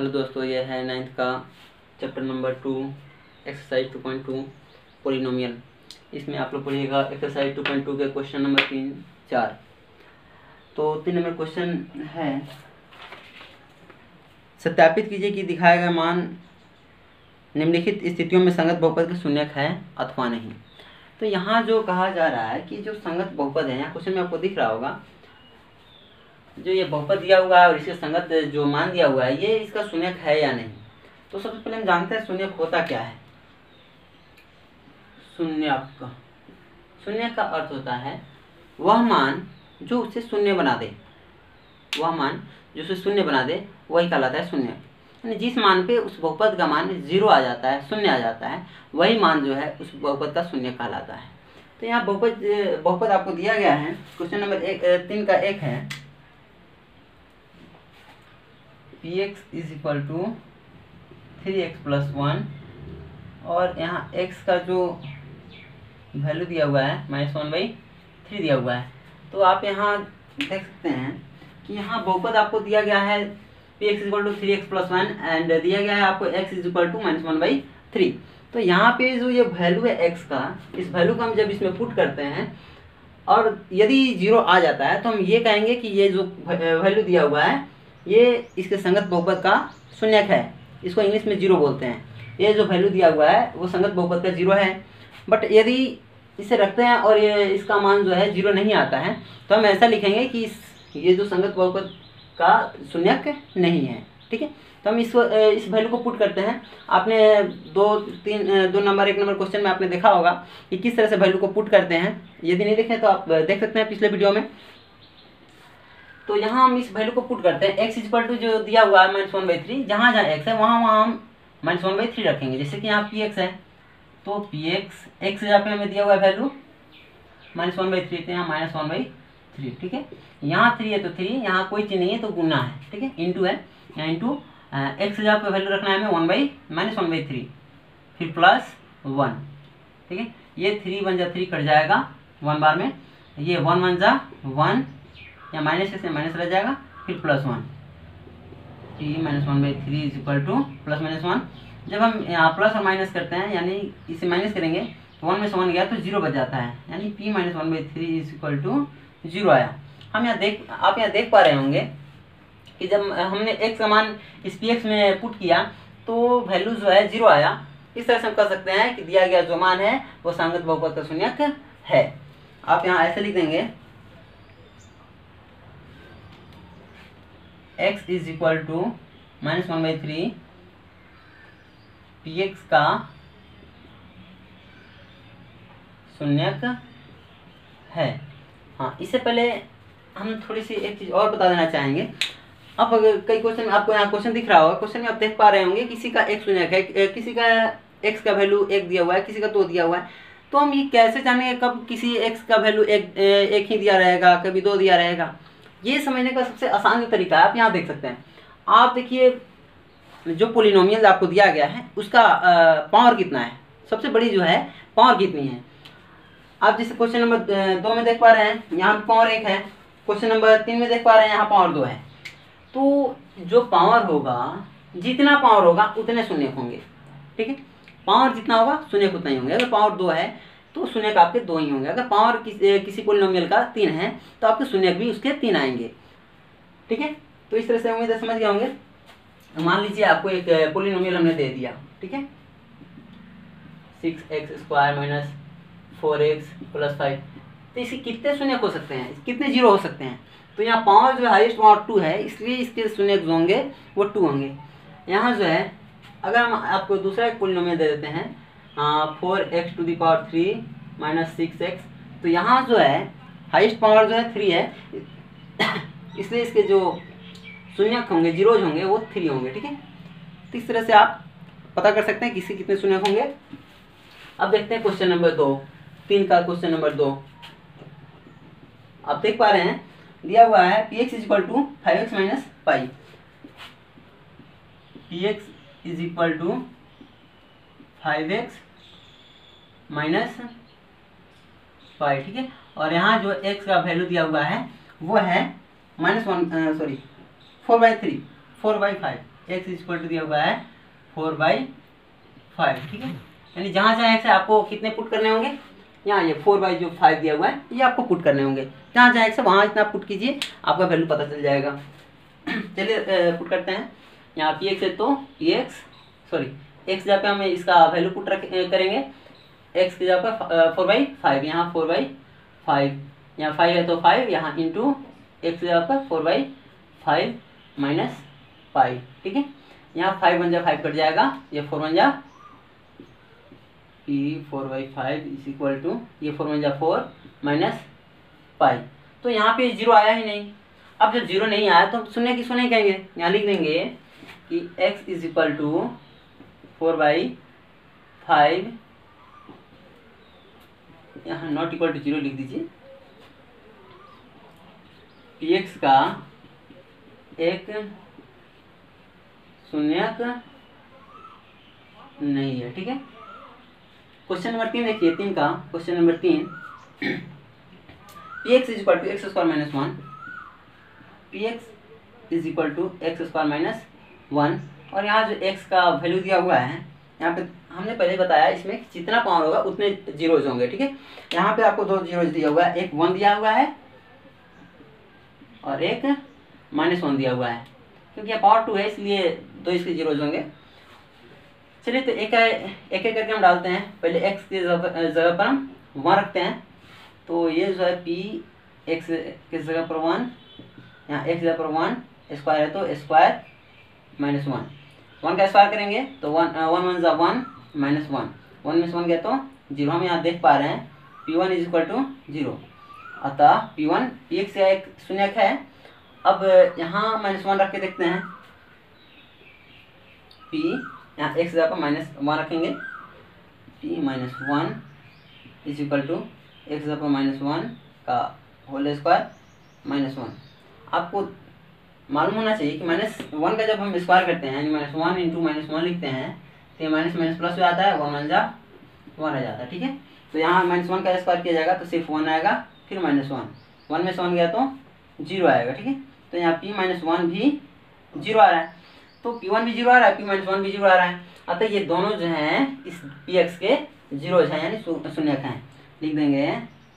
Hello दोस्तों, ये है 9th का चैप्टर नंबर 2 एक्सरसाइज 2.2 पोलिनोमियल। इसमें आप लोग पढ़िएगा एक्सरसाइज 2.2 के क्वेश्चन नंबर 3, 4। तो 3 नंबर क्वेश्चन है, सत्यापित कीजिए कि दिखाया गया मान निम्नलिखित स्थितियों में संगत बहुपद का शून्यक है अथवा नहीं। तो यहाँ जो कहा जा रहा है कि जो संगत बहुपद है, यहाँ क्वेश्चन में आपको दिख रहा होगा जो ये बहुपद दिया हुआ है और इसके संगत जो मान दिया हुआ है, ये इसका शून्यक है या नहीं। तो सबसे पहले हम जानते हैं शून्यक होता क्या है। शून्यक का अर्थ होता है वह मान जो उसे शून्य बना दे, वह मान जो उसे शून्य बना दे वही कहलाता है शून्यक। यानी जिस मान पे उस बहुपद का मान 0 आ जाता है, शून्य आ जाता है, वही मान जो है उस बहुपद का शून्य कहलाता है। तो यहाँ बहुपद आपको दिया गया है, क्वेश्चन नंबर 3 का 1 है, px = 3x + 1 और यहाँ x का जो वैल्यू दिया हुआ है -1/3 दिया हुआ है। तो आप यहाँ देख सकते हैं कि यहाँ बहुपद आपको दिया गया है px = 3x + 1 एंड दिया गया है आपको x = -1/3। तो यहाँ पे जो ये वैल्यू है x का, इस वैल्यू को हम जब इसमें पुट करते हैं और यदि 0 आ जाता है तो हम ये कहेंगे कि ये जो वैल्यू दिया हुआ है ये इसके संगत बहुपद का शून्यक है। इसको इंग्लिश में 0 बोलते हैं। ये जो वैल्यू दिया हुआ है वो संगत बहुपद का 0 है। बट यदि इसे रखते हैं और ये इसका मान जो है 0 नहीं आता है तो हम ऐसा लिखेंगे कि ये जो संगत बहुपद का शून्यक नहीं है। ठीक है, तो हम इस वैल्यू को पुट करते हैं। आपने 1 नंबर क्वेश्चन में आपने देखा होगा कि किस तरह से वैल्यू को पुट करते हैं। यदि नहीं देखें तो आप देख सकते हैं पिछले वीडियो में। तो यहाँ हम इस वैल्यू को पुट करते हैं, x = जो दिया हुआ है -1/3, जहाँ जहाँ x है वहाँ हम -1/3 रखेंगे। जैसे कि यहाँ px है तो px x जहाँ पे हमें दिया हुआ है वैल्यू -1/3, तो यहाँ -1/3। ठीक है, यहाँ 3 है तो 3, यहाँ कोई चीज़ नहीं है तो गुना है। ठीक है, इंटू है, यहाँ इंटू x जहाँ पे वैल्यू रखना है हमें -1/3 फिर +1। ठीक है, ये 3 × 3 कट जाएगा 1 बार में, ये 1 × 1 या माइनस से माइनस रह जाएगा, फिर +1। 3 -1/3 = +-1। जब हम यहाँ प्लस और माइनस करते हैं यानी इसे माइनस करेंगे तो 1 में से 1 गया तो 0 बच जाता है, यानी p - 1/3 = 0 आया। आप यहाँ देख पा रहे होंगे कि जब हमने x का मान इस px में पुट किया तो वैल्यू जो है 0 आया। इस तरह से हम कह सकते हैं कि दिया गया जो मान है वो संगत बहुपद का शून्यक है। आप यहाँ ऐसे लिख देंगे, x = -1/3 px का शून्यक है। हाँ, इससे पहले हम थोड़ी सी एक चीज़ और बता देना चाहेंगे। अब अगर कई क्वेश्चन आपको यहाँ क्वेश्चन दिख रहा होगा, क्वेश्चन में आप देख पा रहे होंगे किसी का x शून्यक है, किसी का x का वैल्यू 1 दिया हुआ है, किसी का 2 दिया हुआ है। तो हम ये कैसे जानेंगे कब किसी x का वैल्यू 1 ही दिया रहेगा, कभी 2 दिया रहेगा। ये समझने का सबसे आसान तरीका है, आप यहाँ देख सकते हैं। आप देखिए जो पोलिनोमियल आपको दिया गया है उसका पावर कितना है, सबसे बड़ी जो है पावर कितनी है। आप जैसे क्वेश्चन नंबर 2 में देख पा रहे हैं यहाँ पावर 1 है, क्वेश्चन नंबर 3 में देख पा रहे हैं यहाँ पावर 2 है। तो जो पावर होगा, जितना पावर होगा उतने शून्यक होंगे। ठीक है, पावर जितना होगा शून्यक उतना ही होंगे। अगर पावर 2 है तो शून्यक आपके 2 ही होंगे। अगर पावर किसी पोलिनोमियल का 3 है तो आपके शून्यक भी उसके 3 आएंगे। ठीक है, तो इस तरह से उम्मीद है समझ गए होंगे। मान लीजिए आपको एक पोलिनोमियल हमने दे दिया, ठीक है, 6x² - 4x + 5। तो इसके कितने शून्यक हो सकते हैं, कितने 0 हो सकते हैं। तो यहाँ पावर जो हाईएस्ट पावर 2 है, इसलिए इसके शून्यक जो होंगे वो 2 होंगे। यहाँ जो है अगर हम आपको दूसरा एक पोलिनोमियल दे देते हैं 4x⁴ - 6x, तो यहाँ जो है हाईएस्ट पावर जो है 3 है, इसलिए इसके जो शून्यक होंगे, जीरोज होंगे, वो 3 होंगे। ठीक है, तो इस तरह से आप पता कर सकते हैं किसी कितने शून्यक होंगे। अब देखते हैं क्वेश्चन नंबर 2, 3 का क्वेश्चन नंबर 2। आप देख पा रहे हैं दिया हुआ है px = 5x - π, px = 5x - π। ठीक है, और यहाँ जो x का वैल्यू दिया हुआ है वो है -4/3, 4/5। x इक्वल टू दिया हुआ है 4/5, ठीक है। यानी जहाँ जहाँ x है आपको कितने पुट करने होंगे, यहाँ ये 4/5 दिया हुआ है, ये आपको पुट करने होंगे। जहाँ जहाँ x है वहाँ इतना पुट कीजिए, आपका वैल्यू पता चल जाएगा। चलिए पुट करते हैं। यहाँ px है तो x जहाँ पे हम इसका वैल्यू पुट करेंगे, x की जगह पर 4/5, यहाँ 4/5, यहाँ 5 है तो 5, यहाँ इंटू x की जगह पर 4/5 माइनस पाई, ठीक है। यहाँ 5 1 जा 5 कट जाएगा, ये 4 1 जा p 4/5 इज इक्वल टू, ये 4 1 जा 4 माइनस पाई। तो यहाँ पे 0 आया ही नहीं। अब जब 0 नहीं आया तो हम शून्य की शून्य कहेंगे, यहाँ लिख देंगे कि x इज इक्वल टू 4/5, यहाँ नॉट इक्वल टू 0 लिख दीजिए। px का एक शून्यक नहीं है, ठीक है। क्वेश्चन नंबर 3 देखिए, 3 का question number 3, px is equal to x square minus 1, px is equal to x square minus 1, और यहाँ जो x का वैल्यू दिया हुआ है, यहाँ पे हमने पहले बताया इसमें जितना पावर होगा उतने जीरोज होंगे, ठीक है। यहाँ पे आपको 2 जीरोज दिया हुआ है, एक 1 दिया हुआ है और एक -1 दिया हुआ है, क्योंकि यहाँ पावर 2 है इसलिए 2 इसके जीरोज होंगे। चलिए तो एक एक करके हम डालते हैं। पहले x की जगह पर हम 1 रखते हैं, तो ये जो है p x की जगह पर 1, यहाँ x जगह पर 1 स्क्वायर है तो स्क्वायर माइनस 1 का स्क्वायर करेंगे तो 1 1 जा 1 माइनस 1 में से 1 गया तो 0। हम यहाँ देख पा रहे हैं p1 इज इक्वल टू 0, अतः p1 px का एक शून्यक है। अब यहाँ -1 रख के देखते हैं, p यहाँ x जगह पर -1 रखेंगे, p -1 is equal to x जगह पर -1 का होल स्क्वायर -1। आपको मालूम होना चाहिए कि -1 का जब हम स्क्वायर करते हैं, यानी -1 इंटू -1 लिखते हैं तो ये माइनस माइनस प्लस हो जाता है, 1 1 जा 1 आ जाता है, ठीक है। तो यहाँ -1 का स्क्वायर किया जाएगा तो सिर्फ 1 आएगा, फिर -1 में से 1 गया तो 0 आएगा, ठीक है। तो यहाँ p -1 भी 0 आ रहा है, तो p1 भी 0 आ रहा है, p -1 भी 0 आ रहा है, अतः ये दोनों जो हैं इस px के जीरोज हैं, यानी शून्यक हैं। लिख देंगे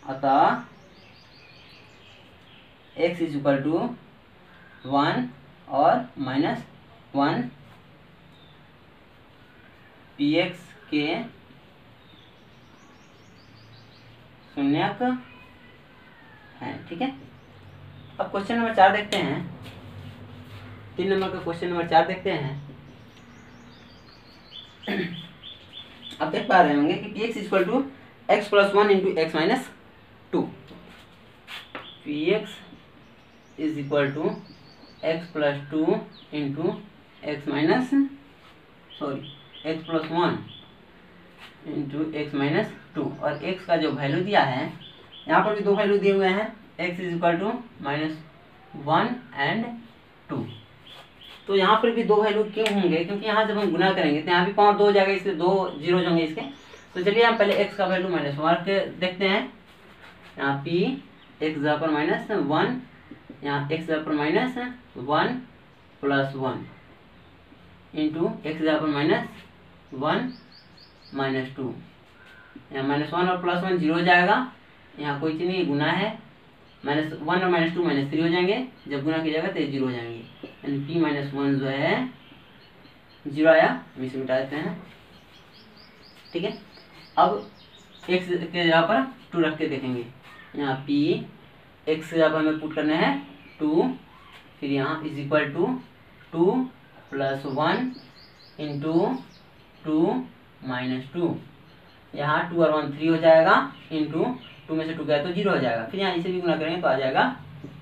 अतः x इज इक्वल टू 1 और -1 px के शून्यक हैं, ठीक है। अब क्वेश्चन नंबर 4 देखते हैं। 3 नंबर का क्वेश्चन नंबर 4 देखते हैं। अब देख पा रहे होंगे कि px is equal to x plus 1 into x minus 2। px is equal to x plus 2 into x minus x plus 1 into x minus 2, और x का जो वैल्यू दिया है, यहाँ पर भी 2 वैल्यू दिए हुए हैं, x is equal to -1 and 2। तो यहाँ पर भी 2 वैल्यू क्यों होंगे, क्योंकि यहाँ जब हम गुना करेंगे तो यहाँ भी पावर 2 हो जाएगा, इसलिए 2 जीरोज होंगे इसके। तो चलिए हम पहले x का वैल्यू -1 देखते हैं। यहाँ p x जगह पर -1, यहाँ x जगह पर -1 प्लस 1 इंटू एक्स जगह पर -1 -2, यहाँ -1 और +1 0 हो जाएगा, यहाँ कोई चीज़ नहीं, गुना है, -1 और -2 -3 हो जाएंगे, जब गुना किया जाएगा तो 0 हो जाएंगे, यानी p -1 जो है 0 आया। हम इसे मिटा देते हैं, ठीक है। अब x के जगह पर 2 रख के देखेंगे, यहाँ p x के जगह पर हमें पुट करना है 2, फिर यहाँ is equal to 2 plus 1 into 2 minus 2, यहाँ 2 और 1 3 हो जाएगा, इंटू 2 में से 2 गया तो 0 हो जाएगा, फिर यहाँ इसे भी गुना करेंगे तो आ जाएगा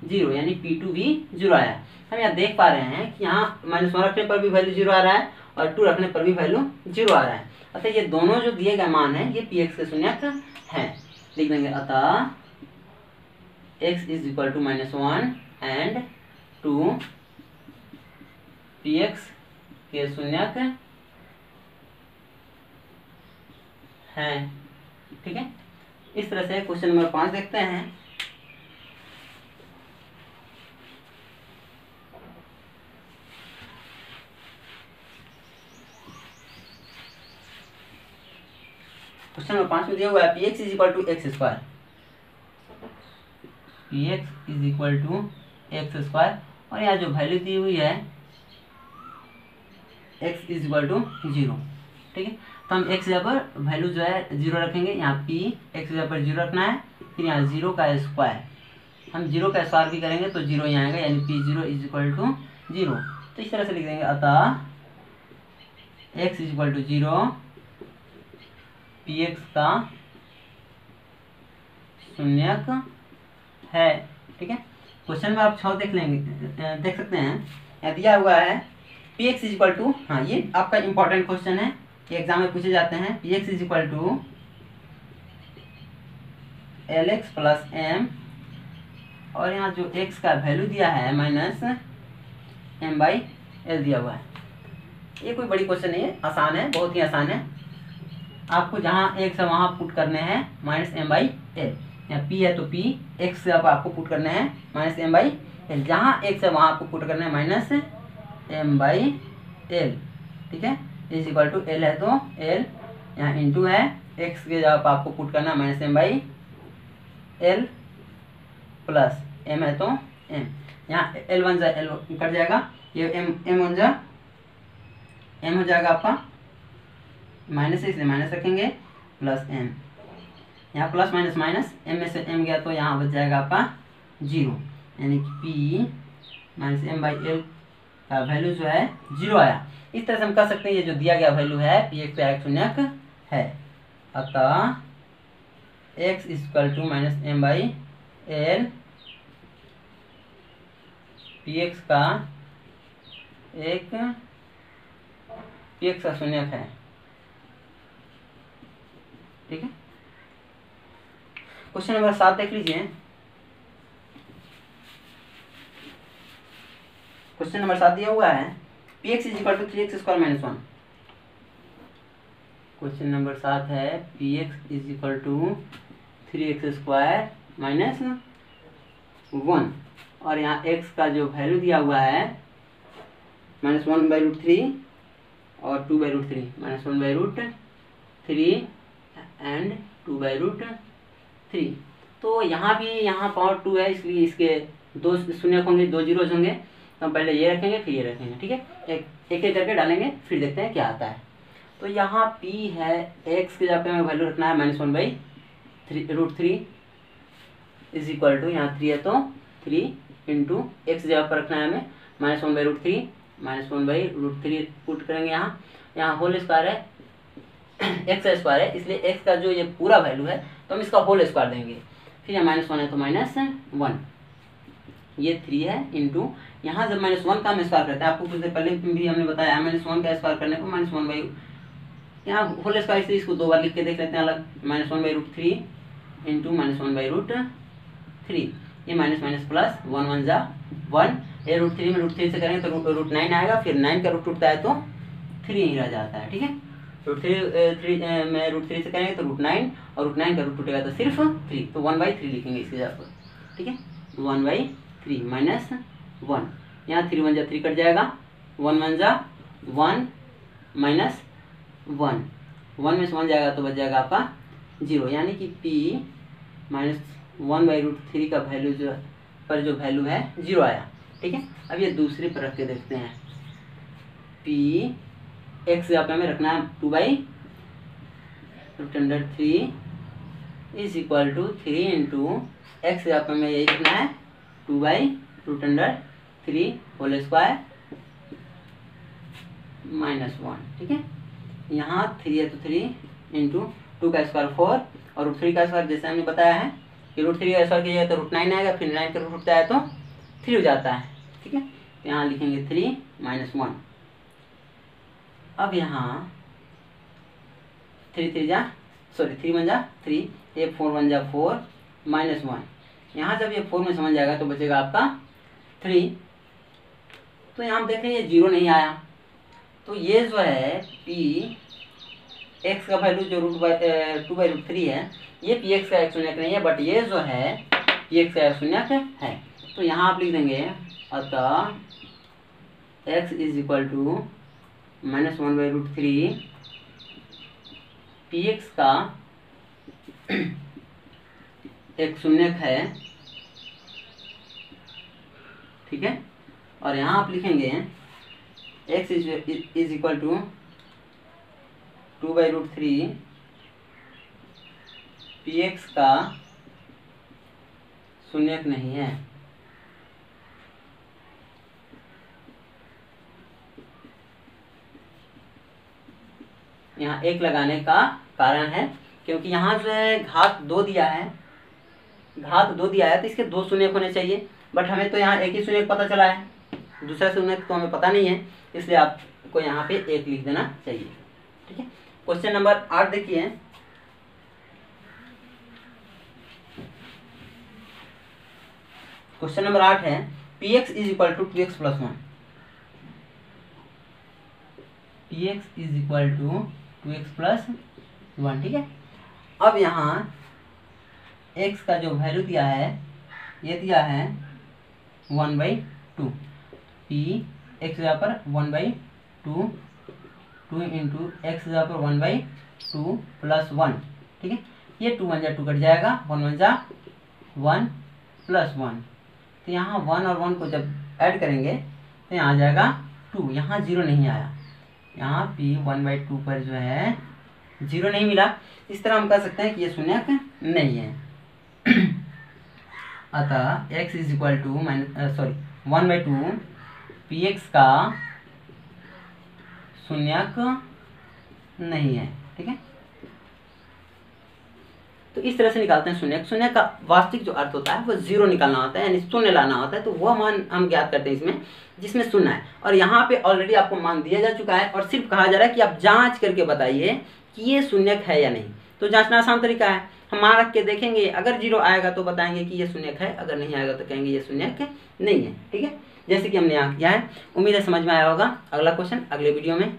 0, यानी p2 भी 0 आया। हम यहाँ देख पा रहे हैं कि यहाँ -1 रखने पर भी वैल्यू 0 आ रहा है और 2 रखने पर भी वैल्यू 0 आ रहा है, अतः ये दोनों जो दिए गए मान हैं ये px के शून्यक हैं। लिख देंगे अतः x is equal to -1 and 2 px के शून्यक हैं, ठीक है। इस तरह से क्वेश्चन नंबर 5 देखते हैं। क्वेश्चन नंबर 5 में दिया हुआ है px is equal to x square, px is equal to x square, और यहाँ जो वैल्यू दी हुई है x इज इक्वल टू 0। ठीक है, तो हम x जगह पर वैल्यू जो है 0 रखेंगे, यहाँ p x जगह पर 0 रखना है, फिर यहाँ 0 का स्क्वायर, हम 0 का स्क्वायर भी करेंगे तो 0 ही आएगा, यानी p0 इज इक्वल टू 0। तो इस तरह से लिख देंगे, अतः x is equal to 0, px का शून्यक है। ठीक है, क्वेश्चन में आप 6 देख सकते हैं, यहाँ दिया हुआ है px इज इक्वल टू, हाँ ये आपका इंपॉर्टेंट क्वेश्चन है, ये एग्जाम में पूछे जाते हैं, px is equal to lx plus m, और यहाँ जो x का वैल्यू दिया है माइनस m/l दिया हुआ है। ये कोई बड़ी क्वेश्चन नहीं है, आसान है, बहुत ही आसान है। आपको जहाँ x है वहाँ पुट करने हैं माइनस m/l, यहाँ p है तो p x से आपको पुट करने हैं माइनस m/l, जहाँ x है वहाँ आपको पुट करना है माइनस m/l। ठीक है, इज इक्वल टू l है तो l, यहाँ इंटू है x के जगह आपको पुट करना है माइनस m/l प्लस m है तो m, यहाँ l वन जा l कट जाएगा, ये m वन जा m हो जाएगा आपका माइनस, इसलिए माइनस रखेंगे प्लस m, यहाँ प्लस माइनस माइनस, m में से m गया तो यहाँ बच जाएगा आपका 0, यानी कि p माइनस m/l का वैल्यू जो है 0 आया। इस तरह से हम कह सकते हैं ये जो दिया गया वैल्यू है px का एक शून्यक है, अतः x equal to minus m/l px का एक px का शून्यक है। ठीक है, क्वेश्चन नंबर 7 देख लीजिए। क्वेश्चन नंबर 7 दिया हुआ है px is equal to 3x square minus 1। Question number 7 है px is equal to 3x square minus 1, और यहाँ x का जो वैल्यू दिया हुआ है माइनस 1/√3 और 2/√3, माइनस 1/√3 एंड 2/√3। तो यहाँ भी यहाँ पावर 2 है, इसलिए इसके 2 शून्य होंगे, 2 जीरोज होंगे, तो हम पहले ये रखेंगे फिर ये रखेंगे। ठीक है, एक एक करके डालेंगे, फिर देखते हैं क्या आता है। तो यहाँ p है, x के जगह पे हमें वैल्यू रखना है माइनस 1/√3 इज इक्वल टू, यहाँ 3 है तो 3 इंटू एक्स जगह पर रखना है हमें माइनस 1/√3, माइनस 1/√3 पुट करेंगे, यहाँ होल स्क्वायर है, एक्स स्क्वायर है, इसलिए एक्स का जो ये पूरा वैल्यू है तो हम इसका होल स्क्वायर देंगे, फिर यहाँ माइनस 1 है तो माइनस 1, ये 3 है इंटू, यहाँ जब माइनस 1 का हम स्क्वायर करते हैं, आपको कुछ देर पहले भी हमने बताया माइनस 1 का स्क्वायर करने को माइनस 1/, यहाँ होल स्क्वायर से इसको 2 बार लिख के देख लेते हैं अलग, माइनस 1/√3 इंटू माइनस 1/√3, ये माइनस माइनस प्लस 1 1 जा 1, ये √3 में √3 से करेंगे तो √9 आएगा, फिर 9 का रूट टूटता है तो 3 ही रह जाता है। ठीक है, √3 में √3 से करेंगे तो √9, और √9 का रूट टूटेगा तो सिर्फ 3, तो 1/3 लिखेंगे इसके जगह पर। ठीक है, 1/3 माइनस 1, यहाँ 3 1 जा 3 कट जाएगा, 1 1 जा 1 माइनस 1, 1 में से 1 जाएगा तो बच जाएगा आपका 0, यानी कि p माइनस 1/√3 का वैल्यू जो पर जो वैल्यू है 0 आया। ठीक है, अब ये दूसरे पर रख के देखते हैं, p x यहाँ पे हमें रखना है 2/√3 is equal to 3 into x यहाँ पे हमें यही रखना है 2/√3 होल स्क्वायर माइनस 1। ठीक है, यहाँ 3 है तो 3 इंटू 2 का स्क्वायर 4, और √3 का स्क्वायर जैसे हमने बताया है कि √3 का स्क्वायर किया तो √9 आएगा, फिर 9 का रूट उठता है तो 3 हो जाता है। ठीक है, यहाँ लिखेंगे 3 माइनस 1। अब यहाँ 3 1 जा 3, ये 4 1 जा 4 माइनस 1, यहाँ जब ये 4 में समझ जाएगा तो बचेगा आपका 3। तो यहाँ हम देख रहे हैं ये 0 नहीं आया, तो ये जो है p x का वैल्यू जो 2/√3 है, ये px का एक शून्यक नहीं है, बट ये जो है px का एक शून्यक है। तो यहाँ आप लिख देंगे, अतः x is equal to minus 1/√3 px का एक शून्यक है, ठीक है, और यहाँ आप लिखेंगे x is equal to 2/√3 px का शून्यक नहीं है। यहाँ एक लगाने का कारण है क्योंकि यहाँ जो है घात 2 दिया है, तो इसके 2 शून्यक होने चाहिए, बट हमें तो यहाँ एक ही शून्यक पता चला है, दूसरा शून्यक तो हमें पता नहीं है, इसलिए आपको यहाँ पे 1 लिख देना चाहिए। ठीक है, क्वेश्चन नंबर 8 देखिए। क्वेश्चन नंबर 8 है px is equal to 2x plus 1। px is equal to 2x plus 1। ठीक है, अब यहाँ x का जो वैल्यू दिया है, ये दिया है 1/2। p x जगह पर 1/2, 2 इंटू एक्स जगह पर 1/2 प्लस 1। ठीक है, ये 2 1 जा 2 कट जाएगा, 1 1 जा 1 प्लस 1। तो यहाँ 1 और 1 को जब ऐड करेंगे तो यहाँ आ जाएगा 2। यहाँ 0 नहीं आया, यहाँ p 1/2 पर जो है 0 नहीं मिला। इस तरह हम कह सकते हैं कि ये शून्यक नहीं है। अतः x is equal to 1/2 px का शून्यक नहीं है। ठीक है, तो इस तरह से निकालते हैं शून्यक। शून्यक का वास्तविक जो अर्थ होता है वो 0 निकालना होता है, यानी शून्य लाना होता है। तो वह मान हम ज्ञात करते हैं इसमें जिसमें शून्य है, और यहाँ पे ऑलरेडी आपको मान दिया जा चुका है और सिर्फ कहा जा रहा है कि आप जांच करके बताइए कि ये शून्यक है या नहीं। तो जांचना आसान तरीका है, हम मान रख के देखेंगे, अगर 0 आएगा तो बताएंगे कि ये शून्यक है, अगर नहीं आएगा तो कहेंगे ये शून्यक नहीं है। ठीक है, जैसे कि हमने यहाँ किया है। उम्मीद है समझ में आया होगा। अगला क्वेश्चन अगले वीडियो में।